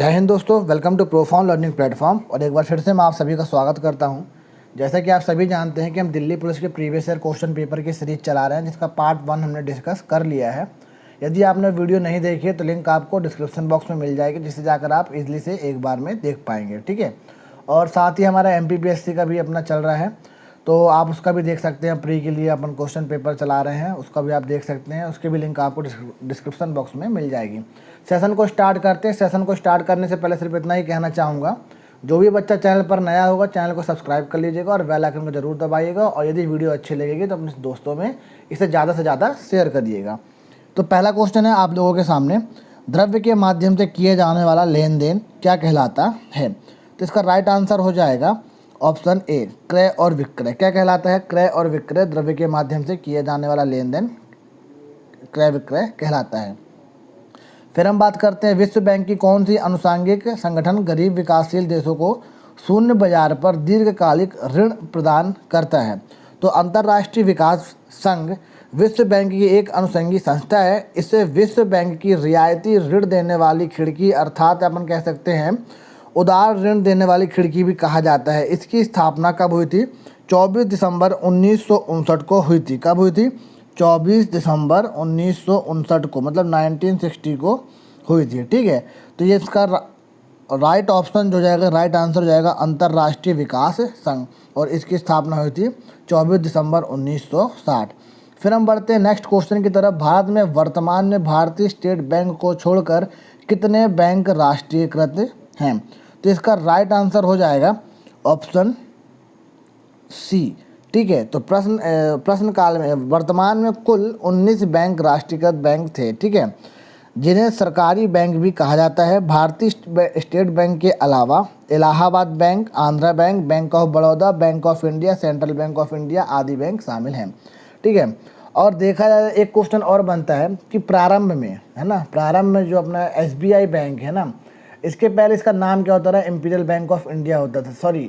जय हिंद दोस्तों, welcome to profound learning platform. और एक बार फिर से मैं आप सभी का स्वागत करता हूं। जैसा कि आप सभी जानते हैं कि हम दिल्ली पुलिस के प्रीवियस ईयर क्वेश्चन पेपर की सीरीज चला रहे हैं, जिसका पार्ट 1 हमने डिस्कस कर लिया है। यदि आपने वीडियो नहीं देखी है तो लिंक आपको डिस्क्रिप्शन बॉक्स में मिल जाएगी, जिससे जाकर आप इजीली से एक बार में देख पाएंगे। ठीक है। और साथ ही हमारा MPPSC का भी अपना चल रहा है, तो आप उसका भी देख सकते हैं। प्री के लिए अपन क्वेश्चन पेपर चला रहे हैं, उसका भी आप देख सकते हैं। उसके भी लिंक आपको डिस्क्रिप्शन बॉक्स में मिल जाएगी। सेशन को स्टार्ट करते हैं। सेशन को स्टार्ट करने से पहले सिर्फ इतना ही कहना चाहूँगा, जो भी बच्चा चैनल पर नया होगा चैनल को सब्सक्राइब कर लीजिएगा और बेल आइकन को जरूर दबाइएगा। और यदि वीडियो अच्छी लगेगी तो अपने दोस्तों में इसे ज़्यादा से ज़्यादा शेयर करिएगा। तो पहला क्वेश्चन है आप लोगों के सामने, द्रव्य के माध्यम से किए जाने वाला लेन देन क्या कहलाता है? तो इसका राइट आंसर हो जाएगा ऑप्शन ए, क्रय और विक्रय। क्या कहलाता है? क्रय और विक्रय, द्रव्य के माध्यम से किए जाने वाला लेन देन क्रय विक्रय कहलाता है। फिर हम बात करते हैं, विश्व बैंक की कौन सी आनुषंगिक संगठन गरीब विकासशील देशों को शून्य बाजार पर दीर्घकालिक ऋण प्रदान करता है? तो अंतर्राष्ट्रीय विकास संघ विश्व बैंक की एक अनुषंगी संस्था है। इसे विश्व बैंक की रियायती ऋण देने वाली खिड़की, अर्थात अपन कह सकते हैं उदार ऋण देने वाली खिड़की भी कहा जाता है। इसकी स्थापना कब हुई थी? 24 दिसंबर 1959 को हुई थी। कब हुई थी? 24 दिसंबर 1959 को, मतलब 1960 को हुई थी। ठीक है। तो ये इसका राइट ऑप्शन जो जाएगा, राइट आंसर हो जाएगा अंतर्राष्ट्रीय विकास संघ, और इसकी स्थापना हुई थी 24 दिसंबर 1960। फिर हम बढ़ते हैं नेक्स्ट क्वेश्चन की तरफ। भारत में वर्तमान में भारतीय स्टेट बैंक को छोड़कर कितने बैंक राष्ट्रीयकृत हैं? तो इसका राइट आंसर हो जाएगा ऑप्शन सी। ठीक है। तो प्रश्न काल में वर्तमान में कुल 19 बैंक राष्ट्रीयकृत बैंक थे। ठीक है, जिन्हें सरकारी बैंक भी कहा जाता है। भारतीय स्टेट बैंक के अलावा Allahabad bank, Andhra bank, bank of Baroda, bank of India, central bank of India आदि बैंक शामिल हैं। ठीक है। और देखा जाए एक क्वेश्चन और बनता है कि प्रारंभ में, है ना, प्रारंभ में जो अपना SBI बैंक है ना, इसके पहले इसका नाम क्या होता था? इंपीरियल बैंक ऑफ इंडिया होता था। सॉरी,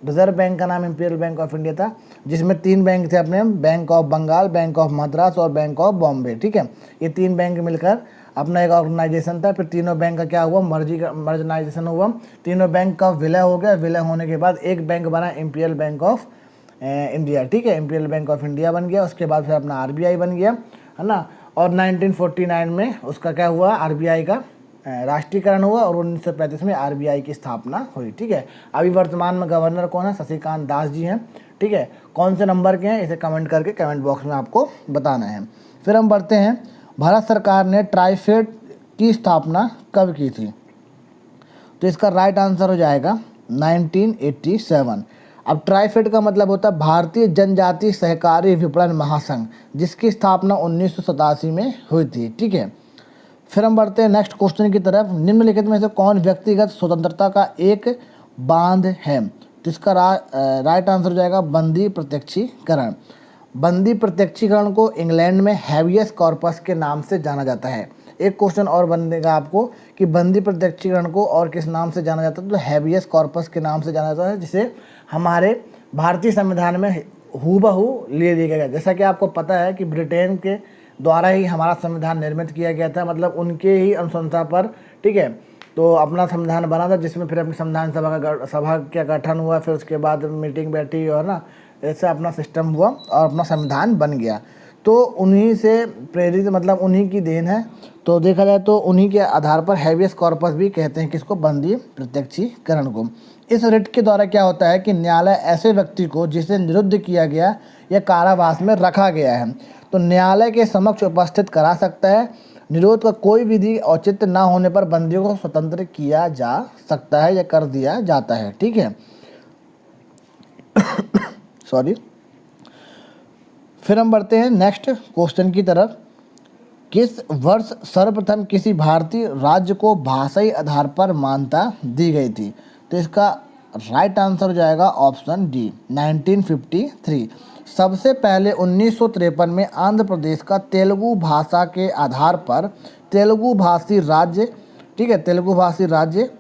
रिजर्व बैंक का नाम इंपीरियल बैंक ऑफ इंडिया था, जिसमें 3 बैंक थे अपने, bank of Bengal, bank of Madras और बैंक ऑफ बॉम्बे। ठीक है। ये 3 बैंक मिलकर अपना एक ऑर्गेनाइजेशन था। फिर तीनों बैंक का क्या हुआ? मर्जनाइजेशन हुआ। तीनों बैंक का विलय हो गया। विलय होने के बाद एक बैंक बना इंपीरियल बैंक ऑफ इंडिया। ठीक है, इंपीरियल बैंक ऑफ इंडिया बन गया। उसके बाद फिर अपना RBI बन गया, है ना। और 1949 में उसका क्या हुआ? RBI का राष्ट्रीयकरण हुआ और 1935 में RBI की स्थापना हुई। ठीक है। अभी वर्तमान में गवर्नर कौन है? शशिकांत दास जी हैं। ठीक है। कौन से नंबर के हैं इसे कमेंट करके कमेंट बॉक्स में आपको बताना है। फिर हम बढ़ते हैं, भारत सरकार ने ट्राइफेड की स्थापना कब की थी? तो इसका राइट आंसर हो जाएगा 1987। अब ट्राइफेड का मतलब होता है भारतीय जनजातीय सहकारी विपणन महासंघ, जिसकी स्थापना 1987 में हुई थी। ठीक है। फिर हम बढ़ते हैं नेक्स्ट क्वेश्चन की तरफ। निम्नलिखित में से कौन व्यक्तिगत स्वतंत्रता का एक बांध है? तो इसका राइट आंसर हो जाएगा बंदी प्रत्यक्षीकरण। बंदी प्रत्यक्षीकरण को इंग्लैंड में हैबियस कॉर्पस के नाम से जाना जाता है। एक क्वेश्चन और बनेगा आपको कि बंदी प्रत्यक्षीकरण को और किस नाम से जाना जाता है? तो हैबियस कॉर्पस के नाम से जाना जाता है, जिसे हमारे भारतीय संविधान में हूबहू ले लिया गया। जैसा कि आपको पता है कि ब्रिटेन के द्वारा ही हमारा संविधान निर्मित किया गया था, मतलब उनके ही अनुशंसा पर। ठीक है। तो अपना संविधान बना था, जिसमें फिर अपनी संविधान सभा का गठन हुआ। फिर उसके बाद मीटिंग बैठी और ना ऐसा अपना सिस्टम हुआ और अपना संविधान बन गया। तो उन्हीं से प्रेरित, मतलब उन्हीं की देन है। तो देखा जाए तो उन्हीं के आधार पर हैबियस कॉर्पस भी कहते हैं किसको? बंदी प्रत्यक्षीकरण को। इस रिट के द्वारा क्या होता है कि न्यायालय ऐसे व्यक्ति को जिसे निरुद्ध किया गया या कारावास में रखा गया है, तो न्यायालय के समक्ष उपस्थित करा सकता है। निरोध का कोई विधि औचित्य न होने पर बंदियों को स्वतंत्र किया जा सकता है या कर दिया जाता है। ठीक है। सॉरी। फिर हम बढ़ते हैं नेक्स्ट क्वेश्चन की तरफ। किस वर्ष सर्वप्रथम किसी भारतीय राज्य को भाषाई आधार पर मान्यता दी गई थी? तो इसका राइट आंसर हो जाएगा ऑप्शन डी, 1953। सबसे पहले 1953 में आंध्र प्रदेश का तेलुगु भाषा के आधार पर तेलुगु भाषी राज्य, ठीक है, तेलुगु भाषी राज्य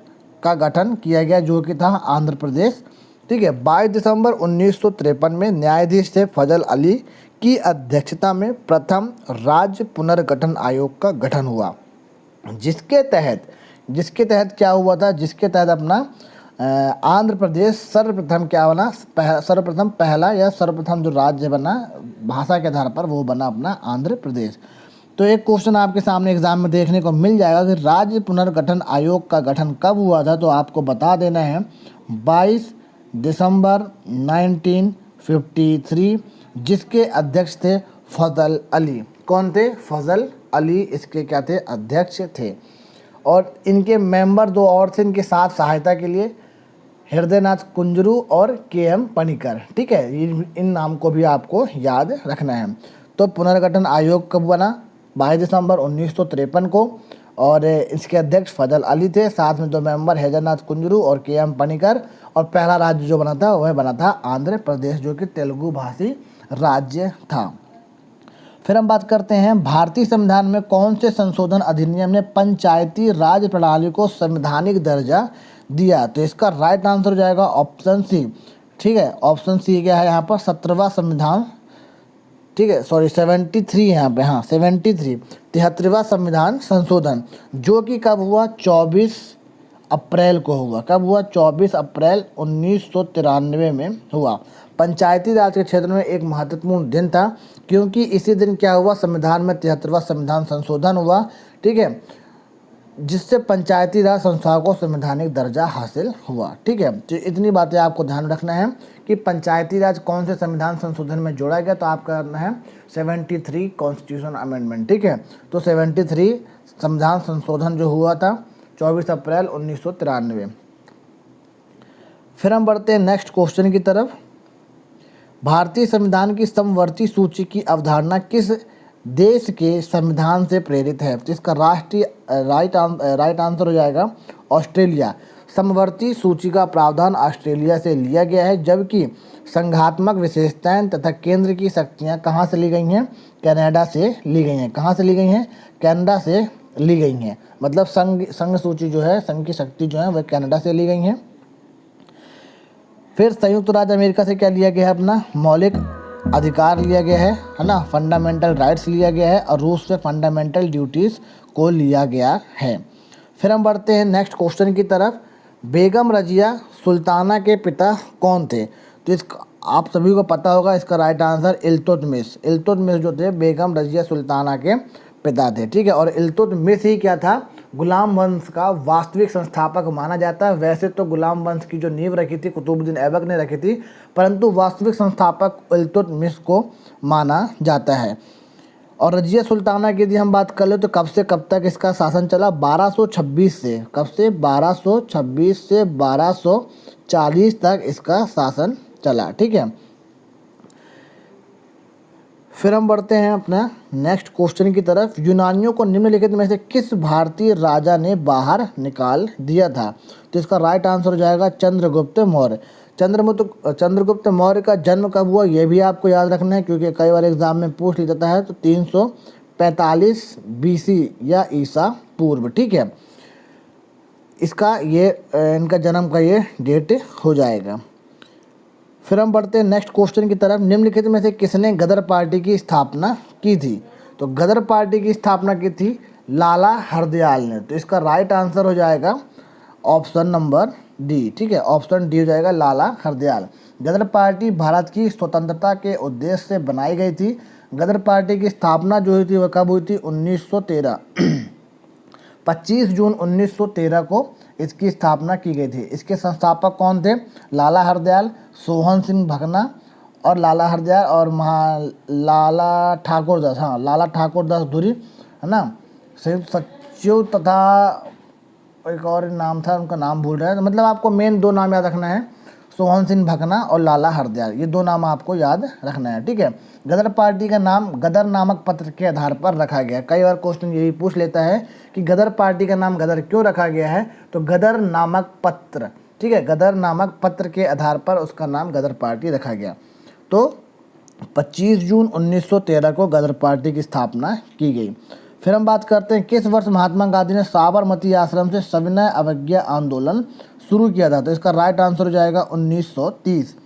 का गठन किया गया, जो कि था आंध्र प्रदेश। ठीक है। 22 दिसंबर 1953 में न्यायाधीश थे फजल अली की अध्यक्षता में प्रथम राज्य पुनर्गठन आयोग का गठन हुआ, जिसके तहत जिसके तहत क्या हुआ था, जिसके तहत अपना आंध्र प्रदेश सर्वप्रथम क्या बना, सर्वप्रथम पहला या सर्वप्रथम जो राज्य बना भाषा के आधार पर, वो बना अपना आंध्र प्रदेश। तो एक क्वेश्चन आपके सामने एग्जाम में देखने को मिल जाएगा कि राज्य पुनर्गठन आयोग का गठन कब हुआ था, तो आपको बता देना है 22 दिसंबर 1953, जिसके अध्यक्ष थे फजल अली। कौन थे? फजल अली इसके क्या थे? अध्यक्ष थे। और इनके मेंबर दो और थे इनके साथ सहायता के लिए, हृदयनाथ कुंजरू और के.एम. पनिकर। ठीक है, इन नाम को भी आपको याद रखना है। तो पुनर्गठन आयोग कब बना? 22 दिसंबर 1953 को, और इसके अध्यक्ष फजल अली थे, साथ में दो मेंबर हृदयनाथ कुंजरू और के.एम. पनिकर, और पहला राज्य जो बना था वह बना था आंध्र प्रदेश, जो कि तेलुगु भाषी राज्य था। फिर हम बात करते हैं भारतीय संविधान में कौन से संशोधन अधिनियम ने पंचायती राज प्रणाली को संवैधानिक दर्जा दिया, तो इसका राइट आंसर हो जाएगा ऑप्शन सी। ठीक है, ऑप्शन सी क्या है यहाँ पर? 17वां संविधान, ठीक है, सॉरी 73 यहाँ पे, हाँ 73, 73वां संविधान संशोधन, जो कि कब हुआ? 24 अप्रैल को हुआ। कब हुआ? 24 अप्रैल 1993 में हुआ। पंचायती राज के क्षेत्र में एक महत्वपूर्ण दिन था, क्योंकि इसी दिन क्या हुआ? संविधान में 73वां संविधान संशोधन हुआ। ठीक है, जिससे पंचायती राज संस्थाओं को संवैधानिक दर्जा हासिल हुआ। ठीक है, तो इतनी बातें आपको ध्यान रखना है कि पंचायती राज कौन से संविधान संशोधन में जोड़ा गया, तो आपका करना है 73 कॉन्स्टिट्यूशन अमेंडमेंट। ठीक है, तो 73 संविधान संशोधन जो हुआ था 24 अप्रैल 1993। फिर हम बढ़ते हैं नेक्स्ट क्वेश्चन की तरफ। भारतीय संविधान की समवर्ती सूची की अवधारणा किस देश के संविधान से प्रेरित है, तो इसका राइट आंसर हो जाएगा ऑस्ट्रेलिया। समवर्ती सूची का प्रावधान ऑस्ट्रेलिया से लिया गया है, जबकि संघात्मक विशेषताएं तथा केंद्र की शक्तियां कहाँ से ली गई हैं? कनाडा से ली गई हैं। कहाँ से ली गई हैं? कनाडा से ली गई हैं। मतलब संघ सूची जो है, संघ की शक्ति जो है वह कनाडा से ली गई हैं। फिर संयुक्त राज्य अमेरिका से क्या लिया गया है? अपना मौलिक अधिकार लिया गया है ना, फंडामेंटल राइट्स लिया गया है, और रूस से फंडामेंटल ड्यूटीज़ को लिया गया है। फिर हम बढ़ते हैं नेक्स्ट क्वेश्चन की तरफ। बेगम रजिया सुल्ताना के पिता कौन थे, तो इसका आप सभी को पता होगा, इसका राइट आंसर इल्तुतमिश। इल्तुतमिश जो थे बेगम रजिया सुल्ताना के पिता थे। ठीक है, और इल्तुतमिश ही क्या था? गुलाम वंश का वास्तविक संस्थापक माना जाता है। वैसे तो गुलाम वंश की जो नींव रखी थी कुतुबुद्दीन ऐबक ने रखी थी, परंतु वास्तविक संस्थापक इल्तुतमिश को माना जाता है। और रजिया सुल्ताना की यदि हम बात कर ले तो कब से कब तक इसका शासन चला? 1226 से, कब से? 1226 से 1240 तक इसका शासन चला। ठीक है, फिर हम बढ़ते हैं अपना नेक्स्ट क्वेश्चन की तरफ। यूनानियों को निम्नलिखित में से किस भारतीय राजा ने बाहर निकाल दिया था, तो इसका राइट आंसर हो जाएगा चंद्रगुप्त मौर्य। चंद्रगुप्त मौर्य का जन्म कब हुआ, ये भी आपको याद रखना है, क्योंकि कई बार एग्जाम में पूछ लिया जाता है। तो 345 BC या ईसा पूर्व। ठीक है, इसका ये इनका जन्म का ये डेट हो जाएगा। फिर हम बढ़ते हैं नेक्स्ट क्वेश्चन की तरफ। निम्नलिखित में से किसने गदर पार्टी की स्थापना की थी, तो गदर पार्टी की स्थापना की थी लाला हरदयाल ने। तो इसका राइट आंसर हो जाएगा ऑप्शन नंबर डी। ठीक है, ऑप्शन डी हो जाएगा लाला हरदयाल। गदर पार्टी भारत की स्वतंत्रता के उद्देश्य से बनाई गई थी। गदर पार्टी की स्थापना जो हुई थी वह कब हुई थी? 1913 25 जून 1913 को इसकी स्थापना की गई थी। इसके संस्थापक कौन थे? लाला हरदयाल, सोहन सिंह भकना और लाला हरदयाल और लाला ठाकुर दास, हाँ लाला ठाकुर दास धुरी, है ना, संयुक्त सचिव, तथा एक और नाम था, उनका नाम भूल रहा है। मतलब आपको मेन दो नाम याद रखना है, सोहन सिंह भकना और लाला हरदयाल, ये दो नाम आपको याद रखना है। ठीक है, गदर पार्टी का नाम गदर नामक पत्र के आधार पर रखा गया। कई बार क्वेश्चन यही पूछ लेता है कि गदर पार्टी का नाम गदर क्यों रखा गया है, तो गदर नामक पत्र, ठीक है, गदर नामक पत्र के आधार पर उसका नाम गदर पार्टी रखा गया। तो 25 जून 1913 को गदर पार्टी की स्थापना की गई। फिर हम बात करते हैं किस वर्ष महात्मा गांधी ने साबरमती आश्रम से सविनय अवज्ञा आंदोलन शुरू किया था, तो इसका राइट आंसर हो जाएगा 1930।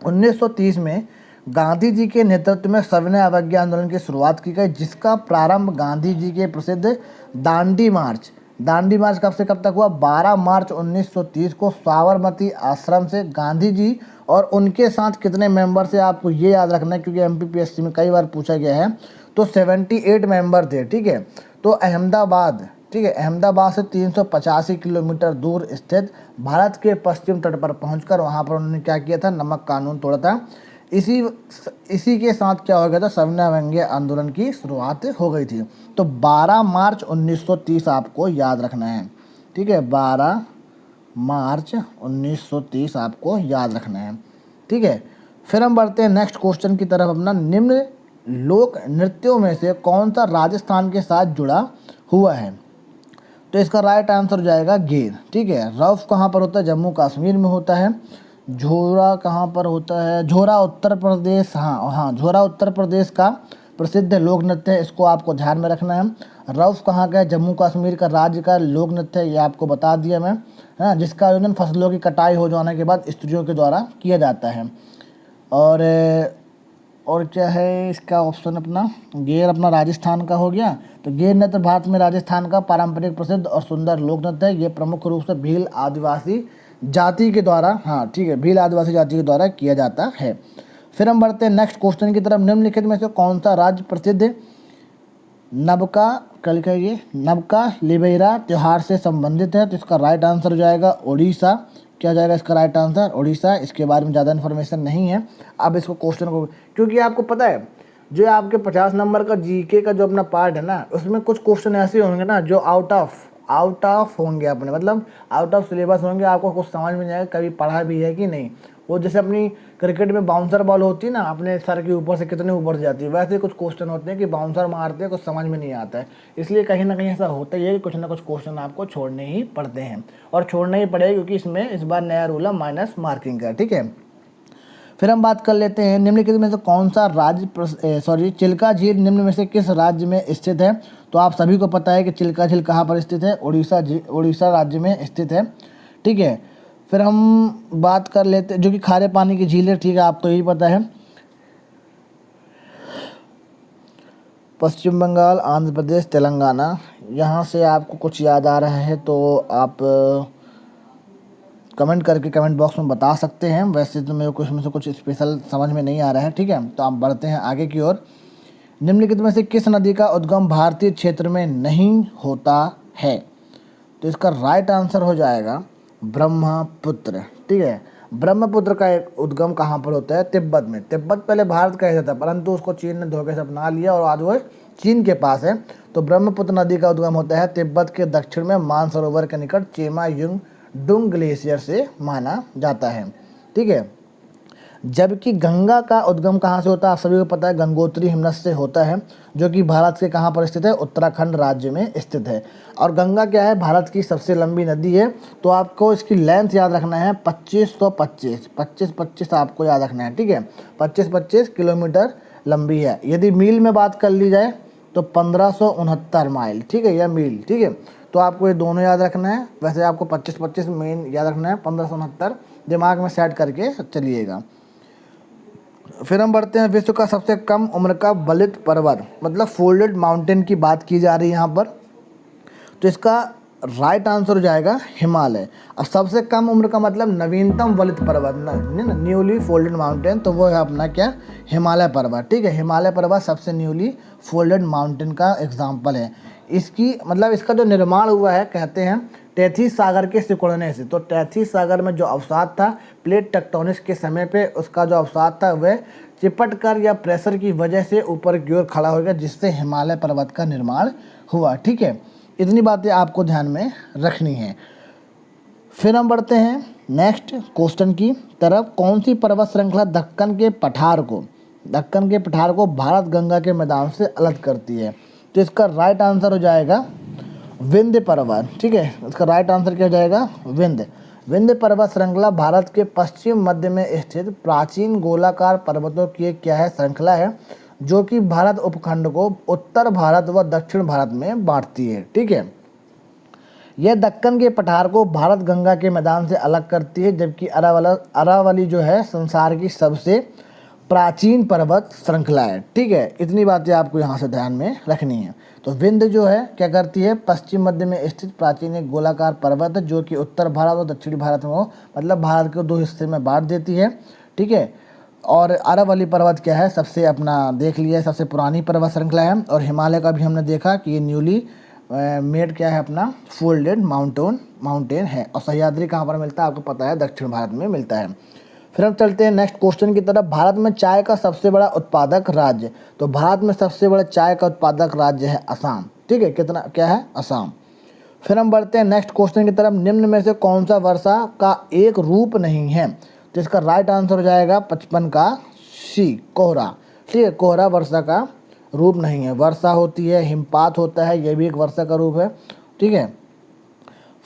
1930 में गांधी जी के नेतृत्व में सविनय अवज्ञा आंदोलन की शुरुआत की गई, जिसका प्रारंभ गांधी जी के प्रसिद्ध दांडी मार्च कब से कब तक हुआ? 12 मार्च 1930 को साबरमती आश्रम से गांधी जी और उनके साथ कितने मेंबर थे आपको ये याद रखना है, क्योंकि एमपीपीएससी में कई बार पूछा गया है। तो 78 मेंबर थे, ठीक है। तो अहमदाबाद, ठीक है, अहमदाबाद से 385 किलोमीटर दूर स्थित भारत के पश्चिम तट पर पहुंचकर वहां पर उन्होंने क्या किया था? नमक कानून तोड़ा था। इसी के साथ क्या हो गया था? सविनय अवज्ञा आंदोलन की शुरुआत हो गई थी। तो 12 मार्च 1930 आपको याद रखना है, ठीक है, 12 मार्च 1930 आपको याद रखना है, ठीक है। फिर हम बढ़ते हैं नेक्स्ट क्वेश्चन की तरफ अपना। निम्न लोक नृत्यों में से कौन सा राजस्थान के साथ जुड़ा हुआ है? तो इसका राइट आंसर हो जाएगा गेर, ठीक है। रौफ कहाँ पर होता है? जम्मू कश्मीर में होता है। झोरा कहाँ पर होता है? झोरा उत्तर प्रदेश, हाँ झोरा उत्तर प्रदेश का प्रसिद्ध लोक नृत्य है, इसको आपको ध्यान में रखना है। रौफ कहाँ का है? जम्मू कश्मीर का राज्य का लोक नृत्य है, ये आपको बता दिया मैं, है, जिसका आयोजन फसलों की कटाई हो जाने के बाद स्त्रियों के द्वारा किया जाता है। और क्या है इसका ऑप्शन अपना? गेर अपना राजस्थान का हो गया। तो गेर नृत्य भारत में राजस्थान का पारंपरिक प्रसिद्ध और सुंदर लोक नृत्य है। ये प्रमुख रूप से भील आदिवासी जाति के द्वारा, हाँ ठीक है, भील आदिवासी जाति के द्वारा किया जाता है। फिर हम बढ़ते हैं नेक्स्ट क्वेश्चन की तरफ। निम्नलिखित में से कौन सा राज्य प्रसिद्ध नबका लिबेरा त्यौहार से संबंधित है? तो इसका राइट आंसर हो जाएगा उड़ीसा। क्या हो जाएगा इसका राइट आंसर? उड़ीसा। इसके बारे में ज़्यादा इन्फॉर्मेशन नहीं है। अब इसको क्वेश्चन को, क्योंकि आपको पता है जो आपके 50 नंबर का जीके का जो अपना पार्ट है ना, उसमें कुछ क्वेश्चन ऐसे होंगे ना जो आउट ऑफ होंगे अपने, मतलब आउट ऑफ सिलेबस होंगे, आपको कुछ समझ में नहीं आएगा कभी पढ़ा भी है कि नहीं। वो जैसे अपनी क्रिकेट में बाउंसर बॉल होती है ना, अपने सर के ऊपर से कितने ऊपर से जाती है, वैसे कुछ क्वेश्चन होते हैं कि बाउंसर मारते हैं, कुछ समझ में नहीं आता है। इसलिए कहीं ना कहीं ऐसा होता ही है कि कुछ ना कुछ क्वेश्चन आपको छोड़ने ही पड़ते हैं, और छोड़ना ही पड़ेगा क्योंकि इसमें इस बार नया रूल है माइनस मार्किंग का, ठीक है। फिर हम बात कर लेते हैं निम्नलिखित में से कौन सा राज्य चिल्का झील निम्न में से किस राज्य में स्थित है? तो आप सभी को पता है कि चिल्का झील कहाँ पर स्थित है? उड़ीसा राज्य में स्थित है, ठीक है। फिर हम बात कर लेते हैं जो कि खारे पानी की झील है, ठीक है, आपको यही पता है। पश्चिम बंगाल, आंध्र प्रदेश, तेलंगाना, यहाँ से आपको कुछ याद आ रहा है तो आप कमेंट करके कमेंट बॉक्स में बता सकते हैं। वैसे तो मेरे को इसमें से कुछ स्पेशल समझ में नहीं आ रहा है, ठीक है। तो आप बढ़ते हैं आगे की ओर। निम्नलिखित में से किस नदी का उद्गम भारतीय क्षेत्र में नहीं होता है? तो इसका राइट आंसर हो जाएगा ब्रह्मपुत्र, ठीक है। ब्रह्मपुत्र का एक उद्गम कहाँ पर होता है? तिब्बत में। तिब्बत पहले भारत का हिस्सा था, परंतु उसको चीन ने धोखे से अपना लिया और आज वो चीन के पास है। तो ब्रह्मपुत्र नदी का उद्गम होता है तिब्बत के दक्षिण में मानसरोवर के निकट चेमा युंगडुंग ग्लेशियर से माना जाता है, ठीक है। जबकि गंगा का उद्गम कहाँ से होता है? आप सभी को पता है गंगोत्री हिमनद से होता है, जो कि भारत के कहाँ पर स्थित है? उत्तराखंड राज्य में स्थित है। और गंगा क्या है? भारत की सबसे लंबी नदी है। तो आपको इसकी लेंथ याद रखना है 2525 आपको याद रखना है, ठीक है। 25 किलोमीटर लंबी है। यदि मील में बात कर ली जाए तो 1569 माइल, ठीक है, या मील, ठीक है। तो आपको ये दोनों याद रखना है। वैसे आपको 25 मेन याद रखना है, 1569 दिमाग में सेट करके चलिएगा। फिर हम बढ़ते हैं विश्व का सबसे कम उम्र का बलित पर्वत, मतलब फोल्डेड माउंटेन की बात की जा रही है यहाँ पर। तो इसका राइट आंसर हो जाएगा हिमालय। और सबसे कम उम्र का मतलब नवीनतम वलित पर्वत, न्यूली फोल्डेड माउंटेन, तो वो है अपना क्या? हिमालय पर्वत, ठीक है। हिमालय पर्वत सबसे न्यूली फोल्डेड माउंटेन का एग्जाम्पल है। इसकी मतलब इसका जो निर्माण हुआ है कहते हैं टेथीस सागर के सिकुड़ने से। तो टेथीस सागर में जो अवसाद था प्लेट टेक्टोनिक्स के समय पे, उसका जो अवसाद था वह चिपट कर या प्रेशर की वजह से ऊपर की ओर खड़ा हो गया, जिससे हिमालय पर्वत का निर्माण हुआ, ठीक है। इतनी बातें आपको ध्यान में रखनी है। फिर हम बढ़ते हैं नेक्स्ट क्वेश्चन की तरफ। कौन सी पर्वत श्रृंखला दक्कन के पठार को भारत गंगा के मैदान से अलग करती है? तो इसका राइट आंसर हो जाएगा विंध्य पर्वत, ठीक है। इसका राइट आंसर क्या हो जाएगा? विंध्य पर्वत श्रृंखला भारत के पश्चिम मध्य में स्थित प्राचीन गोलाकार पर्वतों की एक क्या है? श्रृंखला है, जो कि भारत उपखंड को उत्तर भारत व दक्षिण भारत में बांटती है, ठीक है। यह दक्कन के पठार को भारत गंगा के मैदान से अलग करती है, जबकि अरावली जो है संसार की सबसे प्राचीन पर्वत श्रृंखला है। ठीक है, इतनी बातें आपको यहाँ से ध्यान में रखनी है। तो विंध्य जो है क्या करती है, पश्चिम मध्य में स्थित प्राचीन एक गोलाकार पर्वत है जो कि उत्तर भारत और दक्षिणी भारत में हो, मतलब भारत को 2 हिस्से में बांट देती है। ठीक है, और अरावली पर्वत क्या है, सबसे अपना देख लिया है, सबसे पुरानी पर्वत श्रृंखला है। और हिमालय का भी हमने देखा कि ये न्यूली मेड क्या है, अपना फोल्डेड माउंटेन है। और सह्याद्री कहाँ पर मिलता है आपको पता है, दक्षिण भारत में मिलता है। फिर हम चलते हैं नेक्स्ट क्वेश्चन की तरफ। भारत में चाय का सबसे बड़ा उत्पादक राज्य, तो भारत में सबसे बड़ा चाय का उत्पादक राज्य है असम। ठीक है, कितना क्या है, असम। फिर हम बढ़ते हैं नेक्स्ट क्वेश्चन की तरफ। निम्न में से कौन सा वर्षा का एक रूप नहीं है, तो इसका राइट आंसर हो जाएगा 55 का सी, कोहरा। ठीक है, कोहरा वर्षा का रूप नहीं है। वर्षा होती है, हिमपात होता है, यह भी एक वर्षा का रूप है। ठीक है,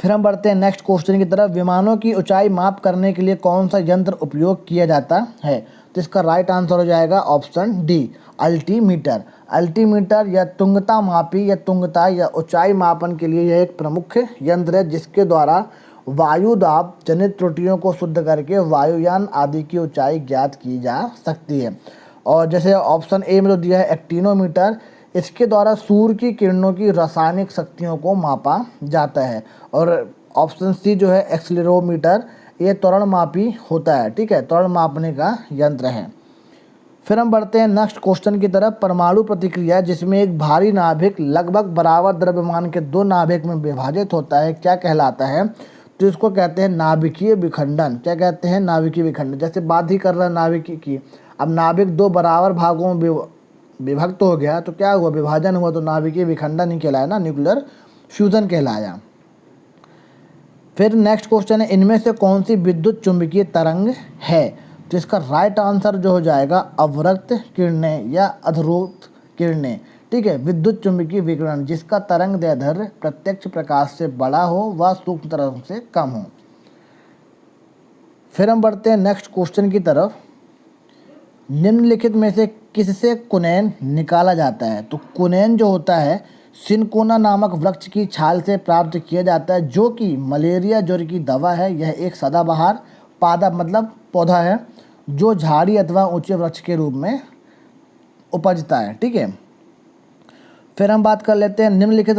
फिर हम बढ़ते हैं नेक्स्ट क्वेश्चन की तरफ। विमानों की ऊंचाई माप करने के लिए कौन सा यंत्र उपयोग किया जाता है, तो इसका राइट आंसर हो जाएगा ऑप्शन डी, अल्टीमीटर। अल्टीमीटर या तुंगता मापी या तुंगता या ऊंचाई मापन के लिए यह एक प्रमुख यंत्र है जिसके द्वारा वायु दाब जनित त्रुटियों को शुद्ध करके वायुयान आदि की ऊंचाई ज्ञात की जा सकती है। और जैसे ऑप्शन ए में तो दिया है एक्टिनोमीटर, इसके द्वारा सूर्य की किरणों की रासायनिक शक्तियों को मापा जाता है। और ऑप्शन सी जो है एक्सीलरोमीटर, ये त्वरण मापी होता है। ठीक है, त्वरण मापने का यंत्र है। फिर हम बढ़ते हैं नेक्स्ट क्वेश्चन की तरफ। परमाणु प्रतिक्रिया जिसमें एक भारी नाभिक लगभग बराबर द्रव्यमान के 2 नाभिक में विभाजित होता है क्या कहलाता है, तो इसको कहते हैं नाभिकीय विखंडन। क्या कहते हैं, नाभिकीय विखंडन। जैसे बात ही कर रहा है नाभिक की, अब नाभिक 2 बराबर भागों में विभक्त हो गया तो क्या हुआ, विभाजन हुआ, तो नाभिकीय विखंडन ही कहलाया ना, न्यूक्लियर फ्यूजन कहलाया। फिर नेक्स्ट क्वेश्चन है, इनमें से कौन सी विद्युत चुंबकीय तरंग है, तो इसका राइट आंसर जो हो जाएगा अवरक्त किरणें या अधरोत किरणें। ठीक है, विद्युत चुंबकीय विकिरण जिसका तरंग दैर्ध्य प्रत्यक्ष प्रकाश से बड़ा हो व सूक्ष्म तरंग से कम हो। फिर हम बढ़ते हैं नेक्स्ट क्वेश्चन की तरफ। निम्नलिखित में से किससे कुनैन निकाला जाता है, तो कुनैन जो होता है सिनकोना नामक वृक्ष की छाल से प्राप्त किया जाता है जो कि मलेरिया ज्वर की दवा है। यह एक सदाबहार पादप मतलब पौधा है जो झाड़ी अथवा ऊंचे वृक्ष के रूप में उपजता है। ठीक है, फिर हम बात कर लेते हैं निम्नलिखित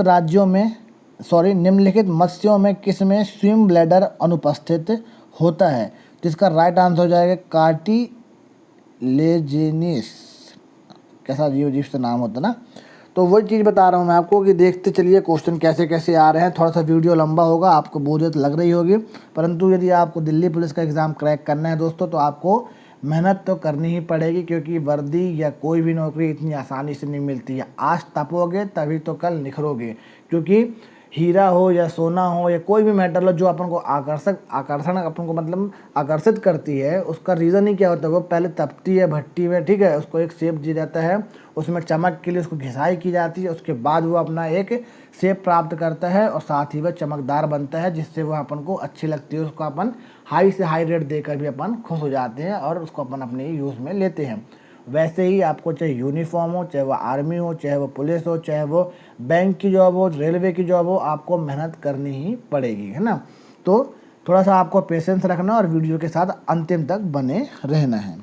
मत्स्यों में किस में स्विम ब्लैडर अनुपस्थित होता है, तो इसका राइट आंसर हो जाएगा कार्टिलेजिनिस। कैसा अजीब अजीब से नाम होता है ना, तो वही चीज़ बता रहा हूँ मैं आपको कि देखते चलिए क्वेश्चन कैसे कैसे आ रहे हैं। थोड़ा सा वीडियो लंबा होगा, आपको बोरियत लग रही होगी, परंतु यदि आपको दिल्ली पुलिस का एग्ज़ाम क्रैक करना है दोस्तों तो आपको मेहनत तो करनी ही पड़ेगी, क्योंकि वर्दी या कोई भी नौकरी इतनी आसानी से नहीं मिलती है। आज तपोगे तभी तो कल निखरोगे, क्योंकि हीरा हो या सोना हो या कोई भी मेटल हो जो अपन को आकर्षण अपन को मतलब आकर्षित करती है, उसका रीज़न ही क्या होता है, वो पहले तपती है भट्टी में। ठीक है, उसको एक शेप दिया जाता है, उसमें चमक के लिए उसको घिसाई की जाती है, उसके बाद वो अपना एक शेप प्राप्त करता है और साथ ही वह चमकदार बनता है, जिससे वह अपन को अच्छी लगती है। उसको अपन हाई से हाई रेट देकर भी अपन खुश हो जाते हैं और उसको अपन अपने यूज़ में लेते हैं। वैसे ही आपको चाहे यूनिफॉर्म हो, चाहे वो आर्मी हो, चाहे वो पुलिस हो, चाहे वो बैंक की जॉब हो, रेलवे की जॉब हो, आपको मेहनत करनी ही पड़ेगी, है ना। तो थोड़ा सा आपको पेशेंस रखना और वीडियो के साथ अंतिम तक बने रहना है।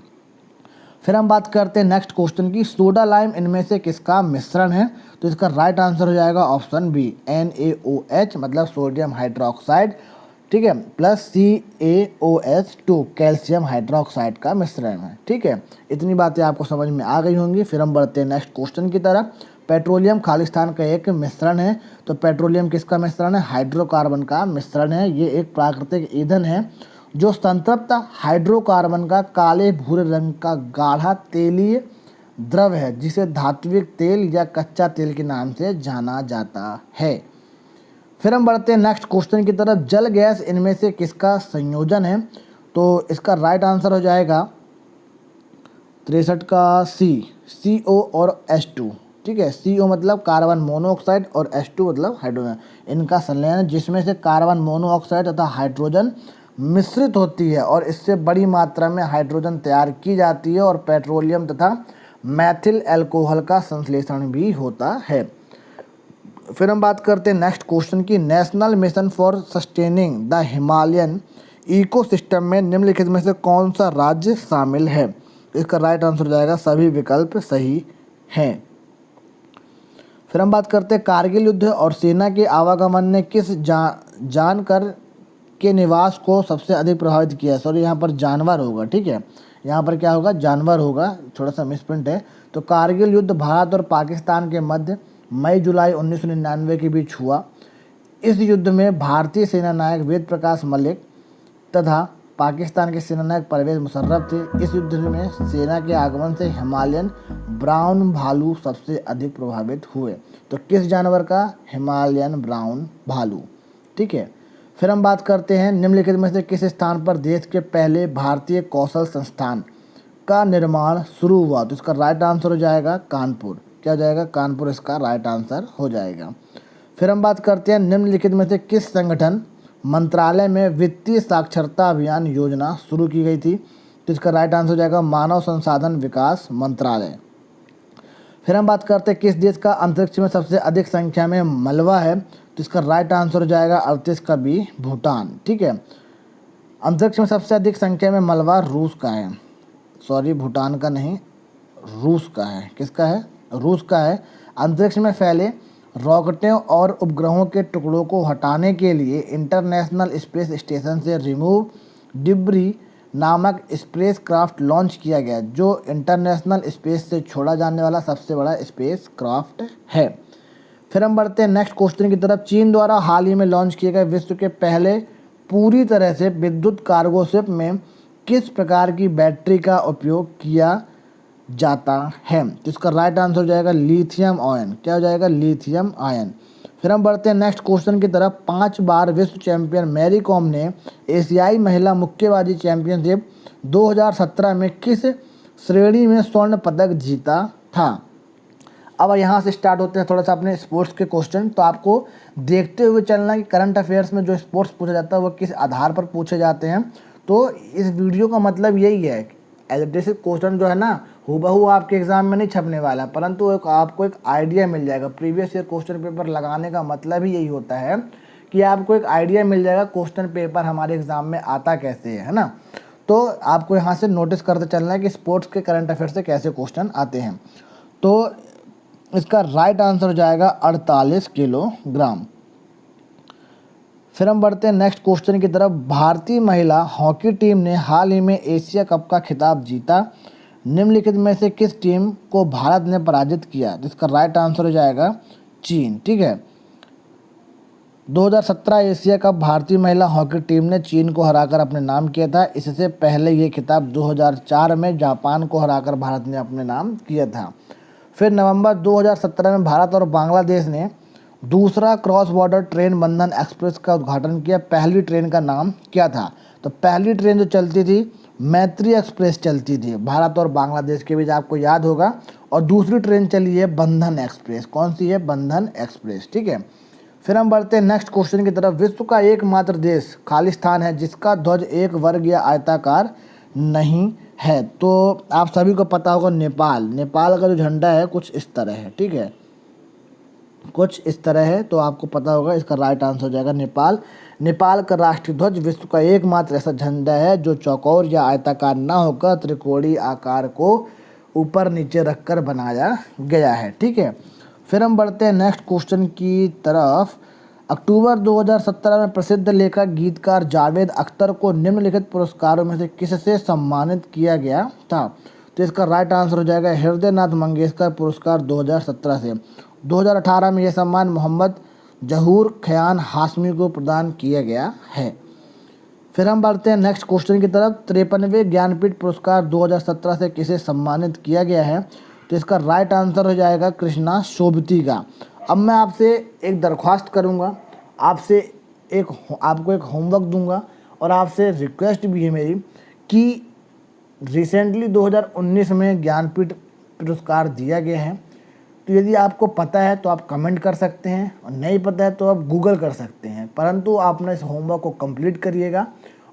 फिर हम बात करते हैं नेक्स्ट क्वेश्चन की। सोडा लाइम इनमें से किसका मिश्रण है, तो इसका राइट आंसर हो जाएगा ऑप्शन बी, NaOH मतलब सोडियम हाइड्रोक्साइड। ठीक है, प्लस CaOH2 कैल्शियम हाइड्रोक्साइड का मिश्रण है। ठीक है, इतनी बातें आपको समझ में आ गई होंगी। फिर हम बढ़ते हैं नेक्स्ट क्वेश्चन की तरफ। पेट्रोलियम खालिस्तान का एक मिश्रण है, तो पेट्रोलियम किसका मिश्रण है, हाइड्रोकार्बन का मिश्रण है। ये एक प्राकृतिक ईंधन है जो संतृप्त हाइड्रोकार्बन का काले भूरे रंग का गाढ़ा तेलीय द्रव है जिसे धात्विक तेल या कच्चा तेल के नाम से जाना जाता है। फिर हम बढ़ते हैं नेक्स्ट क्वेश्चन की तरफ। जल गैस इनमें से किसका संयोजन है, तो इसका राइट आंसर हो जाएगा 63 का सी, CO और H2। ठीक है, CO मतलब कार्बन मोनोऑक्साइड और H2 मतलब हाइड्रोजन, इनका संलयन जिसमें से कार्बन मोनोऑक्साइड तथा हाइड्रोजन मिश्रित होती है और इससे बड़ी मात्रा में हाइड्रोजन तैयार की जाती है और पेट्रोलियम तथा मैथिल अल्कोहल का संश्लेषण भी होता है। फिर हम बात करते हैं नेक्स्ट क्वेश्चन की। National mission for sustaining the Himalayan ecosystem में निम्नलिखित में से कौन सा राज्य शामिल है, इसका राइट आंसर हो जाएगा सभी विकल्प सही हैं। फिर हम बात करते हैं कारगिल युद्ध और सेना के आवागमन ने किस जानकर के निवास को सबसे अधिक प्रभावित किया। सॉरी, यहाँ पर जानवर होगा, ठीक है, यहाँ पर क्या होगा, जानवर होगा, थोड़ा सा मिसप्रिंट है। तो कारगिल युद्ध भारत और पाकिस्तान के मध्य मई जुलाई 1999 के बीच हुआ। इस युद्ध में भारतीय सेना नायक वेद प्रकाश मलिक तथा पाकिस्तान के सेनानायक परवेज मुशर्रफ थे। इस युद्ध में सेना के आगमन से हिमालयन ब्राउन भालू सबसे अधिक प्रभावित हुए। तो किस जानवर का, हिमालयन ब्राउन भालू, ठीक है। फिर हम बात करते हैं निम्नलिखित में से किस स्थान पर देश के पहले भारतीय कौशल संस्थान का निर्माण शुरू हुआ। तो इसका राइट आंसर हो जाएगा कानपुर। क्या हो जाएगा, कानपुर इसका राइट आंसर हो जाएगा। फिर हम बात करते हैं निम्नलिखित में से किस संगठन मंत्रालय में वित्तीय साक्षरता अभियान योजना शुरू की गई थी। तो इसका राइट आंसर हो जाएगा मानव संसाधन विकास मंत्रालय। फिर हम बात करते हैं किस देश का अंतरिक्ष में सबसे अधिक संख्या में मलबा है। तो इसका राइट आंसर हो जाएगा 38 का बी, भूटान, ठीक है। अंतरिक्ष में सबसे अधिक संख्या में मलबा रूस का है, सॉरी भूटान का नहीं, रूस का है। किसका है, रूस का है। अंतरिक्ष में फैले रॉकेटों और उपग्रहों के टुकड़ों को हटाने के लिए इंटरनेशनल स्पेस स्टेशन से रिमूव डिब्री नामक स्पेस क्राफ्ट लॉन्च किया गया, जो इंटरनेशनल स्पेस से छोड़ा जाने वाला सबसे बड़ा स्पेस क्राफ्ट है। फिर हम बढ़ते हैं नेक्स्ट क्वेश्चन की तरफ। चीन द्वारा हाल ही में लॉन्च किए गए विश्व के पहले पूरी तरह से विद्युत कार्गो शिप में किस प्रकार की बैटरी का उपयोग किया जाता है। तो इसका राइट आंसर हो जाएगा लिथियम आयन। क्या हो जाएगा, लिथियम आयन। फिर हम बढ़ते हैं नेक्स्ट क्वेश्चन की तरफ। 5 बार विश्व चैंपियन मैरी कॉम ने एशियाई महिला मुक्केबाजी चैंपियनशिप 2017 में किस श्रेणी में स्वर्ण पदक जीता था। अब यहाँ से स्टार्ट होते हैं थोड़ा सा अपने स्पोर्ट्स के क्वेश्चन। तो आपको देखते हुए चलना कि करंट अफेयर्स में जो स्पोर्ट्स पूछा जाता है वो किस आधार पर पूछे जाते हैं। तो इस वीडियो का मतलब यही है, जैसे क्वेश्चन जो है ना हूबहू आपके एग्जाम में नहीं छपने वाला, परंतु आपको एक आइडिया मिल जाएगा। प्रीवियस ईयर क्वेश्चन पेपर लगाने का मतलब ही यही होता है कि आपको एक आइडिया मिल जाएगा क्वेश्चन पेपर हमारे एग्जाम में आता कैसे है ना। तो आपको यहाँ से नोटिस करते चलना है कि स्पोर्ट्स के करंट अफेयर से कैसे क्वेश्चन आते हैं। तो इसका राइट आंसर हो जाएगा 48 किलोग्राम। फिर हम बढ़ते हैं नेक्स्ट क्वेश्चन की तरफ। भारतीय महिला हॉकी टीम ने हाल ही में एशिया कप का खिताब जीता। निम्नलिखित में से किस टीम को भारत ने पराजित किया। जिसका राइट आंसर हो जाएगा चीन, ठीक है। 2017 एशिया कप भारतीय महिला हॉकी टीम ने चीन को हराकर अपने नाम किया था। इससे पहले ये खिताब 2004 में जापान को हराकर भारत ने अपने नाम किया था। फिर नवंबर 2017 में भारत और बांग्लादेश ने दूसरा क्रॉस बॉर्डर ट्रेन बंधन एक्सप्रेस का उद्घाटन किया। पहली ट्रेन का नाम क्या था। तो पहली ट्रेन जो चलती थी मैत्री एक्सप्रेस चलती थी भारत और बांग्लादेश के बीच, आपको याद होगा। और दूसरी ट्रेन चली है बंधन एक्सप्रेस। कौन सी है, बंधन एक्सप्रेस, ठीक है। फिर हम बढ़ते हैं नेक्स्ट क्वेश्चन की तरफ। विश्व का एकमात्र देश खालिस्तान है जिसका ध्वज एक वर्ग या आयताकार नहीं है। तो आप सभी को पता होगा नेपाल। नेपाल का जो झंडा है कुछ इस तरह है, ठीक है, कुछ इस तरह है। तो आपको पता होगा इसका राइट आंसर हो जाएगा नेपाल। नेपाल का राष्ट्रीय ध्वज विश्व का एकमात्र ऐसा झंडा है जो चौकोर या आयताकार न होकर त्रिकोणीय आकार को ऊपर नीचे रखकर बनाया गया है, ठीक है। फिर हम बढ़ते हैं नेक्स्ट क्वेश्चन की तरफ। अक्टूबर 2017 में प्रसिद्ध लेखक गीतकार जावेद अख्तर को निम्नलिखित पुरस्कारों में से किससे सम्मानित किया गया था। तो इसका राइट आंसर हो जाएगा हृदय नाथ मंगेशकर पुरस्कार 2017 से। 2018 में यह सम्मान मोहम्मद जहूर खयान हाशमी को प्रदान किया गया है। फिर हम बढ़ते हैं नेक्स्ट क्वेश्चन की तरफ। 53वें ज्ञानपीठ पुरस्कार 2017 से किसे सम्मानित किया गया है। तो इसका राइट आंसर हो जाएगा कृष्णा शोभती का। अब मैं आपसे एक दरख्वास्त करूंगा, आपको एक होमवर्क दूंगा और आपसे रिक्वेस्ट भी है मेरी कि रिसेंटली 2019 में ज्ञानपीठ पुरस्कार दिया गया है। तो यदि आपको पता है तो आप कमेंट कर सकते हैं और नहीं पता है तो आप गूगल कर सकते हैं, परंतु आपने इस होमवर्क को कंप्लीट करिएगा।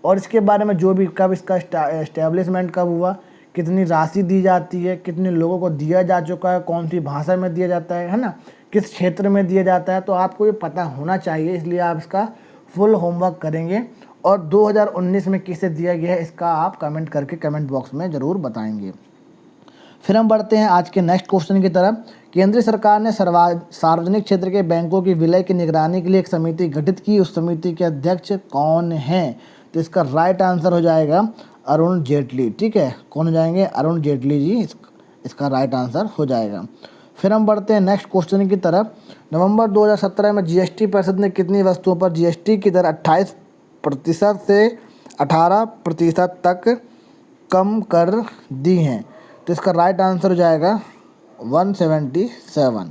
और इसके बारे में जो भी कब इसका इस्टेब्लिशमेंट कब हुआ, कितनी राशि दी जाती है, कितने लोगों को दिया जा चुका है, कौन सी भाषा में दिया जाता है ना, किस क्षेत्र में दिया जाता है, तो आपको ये पता होना चाहिए। इसलिए आप इसका फुल होमवर्क करेंगे और 2019 में किसे दिया गया है इसका आप कमेंट करके कमेंट बॉक्स में ज़रूर बताएंगे। फिर हम बढ़ते हैं आज के नेक्स्ट क्वेश्चन की तरफ। केंद्र सरकार ने सार्वजनिक क्षेत्र के बैंकों की विलय की निगरानी के लिए एक समिति गठित की। उस समिति के अध्यक्ष कौन हैं? तो इसका राइट आंसर हो जाएगा अरुण जेटली। ठीक है, कौन हो जाएंगे? अरुण जेटली जी इसका राइट आंसर हो जाएगा। फिर हम बढ़ते हैं नेक्स्ट क्वेश्चन की तरफ। नवंबर 2017 में जीएसटी परिषद ने कितनी वस्तुओं पर जीएसटी की दर 28% से 18% तक कम कर दी हैं? तो इसका राइट आंसर हो जाएगा 177।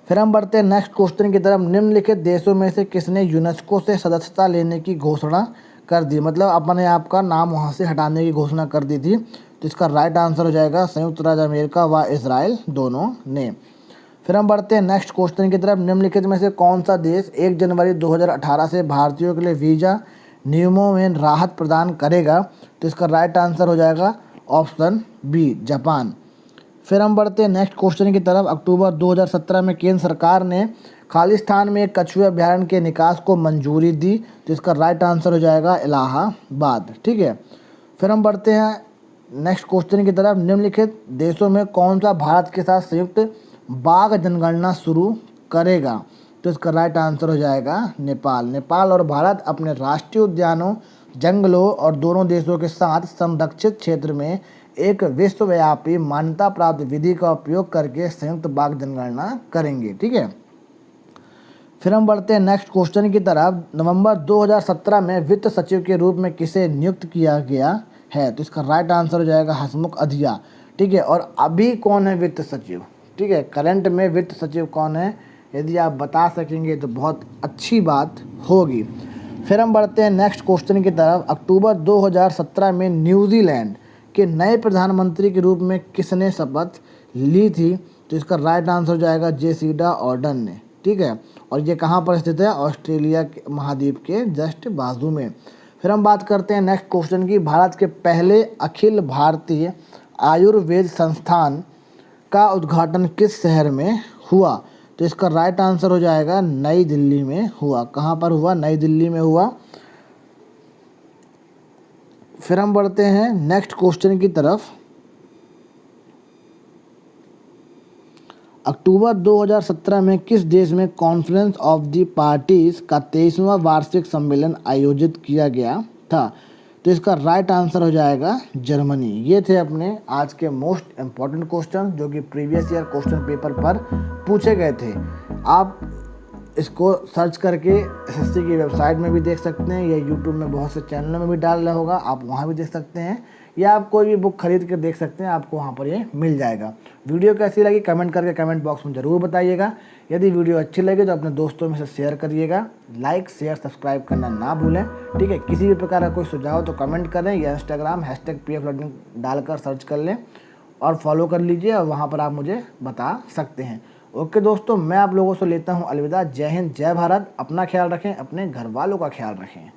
फिर हम बढ़ते हैं नेक्स्ट क्वेश्चन की तरफ। निम्नलिखित देशों में से किसने यूनेस्को से सदस्यता लेने की घोषणा कर दी? मतलब अपने आप का नाम वहाँ से हटाने की घोषणा कर दी थी। तो इसका राइट आंसर हो जाएगा संयुक्त राज्य अमेरिका व इजराइल दोनों ने। फिर हम बढ़ते हैं नेक्स्ट क्वेश्चन की तरफ। निम्नलिखित में से कौन सा देश 1 जनवरी 2018 से भारतीयों के लिए वीज़ा नियमों में राहत प्रदान करेगा? तो इसका राइट आंसर हो जाएगा ऑप्शन बी, जापान। फिर हम बढ़ते हैं नेक्स्ट क्वेश्चन की तरफ। अक्टूबर 2017 में केंद्र सरकार ने खालिस्तान में एक कछुआ अभयारण्य के निकास को मंजूरी दी। तो इसका राइट आंसर हो जाएगा इलाहाबाद। ठीक है, फिर हम बढ़ते हैं नेक्स्ट क्वेश्चन की तरफ। निम्नलिखित देशों में कौन सा भारत के साथ संयुक्त बाघ जनगणना शुरू करेगा? तो इसका राइट आंसर हो जाएगा नेपाल। नेपाल और भारत अपने राष्ट्रीय उद्यानों, जंगलों और दोनों देशों के साथ संरक्षित क्षेत्र में एक विश्वव्यापी मान्यता प्राप्त विधि का उपयोग करके संयुक्त बाघ जनगणना करेंगे। ठीक है, फिर हम बढ़ते हैं नेक्स्ट क्वेश्चन की तरफ। नवंबर 2017 में वित्त सचिव के रूप में किसे नियुक्त किया गया है? तो इसका राइट आंसर हो जाएगा हसमुख अधिया। ठीक है, और अभी कौन है वित्त सचिव? ठीक है, करंट में वित्त सचिव कौन है? यदि आप बता सकेंगे तो बहुत अच्छी बात होगी। फिर हम बढ़ते हैं नेक्स्ट क्वेश्चन की तरफ। अक्टूबर 2017 में न्यूजीलैंड के नए प्रधानमंत्री के रूप में किसने शपथ ली थी? तो इसका राइट आंसर हो जाएगा जेसिंडा आर्डर्न ने। ठीक है, और ये कहाँ पर स्थित है? ऑस्ट्रेलिया के महाद्वीप के जस्ट बाजू में। फिर हम बात करते हैं नेक्स्ट क्वेश्चन की। भारत के पहले अखिल भारतीय आयुर्वेद संस्थान का उद्घाटन किस शहर में हुआ? तो इसका राइट आंसर हो जाएगा नई दिल्ली में हुआ। कहाँ पर हुआ? नई दिल्ली में हुआ। फिर हम बढ़ते हैं नेक्स्ट क्वेश्चन की तरफ। अक्टूबर 2017 में किस देश में कॉन्फ्रेंस ऑफ द पार्टीज का 23वां वार्षिक सम्मेलन आयोजित किया गया था? तो इसका राइट आंसर हो जाएगा जर्मनी। ये थे अपने आज के मोस्ट इम्पॉर्टेंट क्वेश्चन जो कि प्रीवियस ईयर क्वेश्चन पेपर पर पूछे गए थे। आप इसको सर्च करके एसएससी की वेबसाइट में भी देख सकते हैं, या यूट्यूब में बहुत से चैनलों में भी डाल रहा होगा, आप वहाँ भी देख सकते हैं, या आप कोई भी बुक खरीद कर देख सकते हैं, आपको वहाँ पर ये मिल जाएगा। वीडियो कैसी लगी कमेंट करके कमेंट बॉक्स में ज़रूर बताइएगा। यदि वीडियो अच्छी लगे तो अपने दोस्तों में से शेयर करिएगा। लाइक शेयर सब्सक्राइब करना ना भूलें। ठीक है, किसी भी प्रकार का कोई सुझाव तो कमेंट करें, या इंस्टाग्राम #PF लर्निंग डालकर सर्च कर लें और फॉलो कर लीजिए, और वहाँ पर आप मुझे बता सकते हैं। ओके दोस्तों, मैं आप लोगों से लेता हूँ अलविदा। जय हिंद, जय भारत। अपना ख्याल रखें, अपने घर वालों का ख्याल रखें।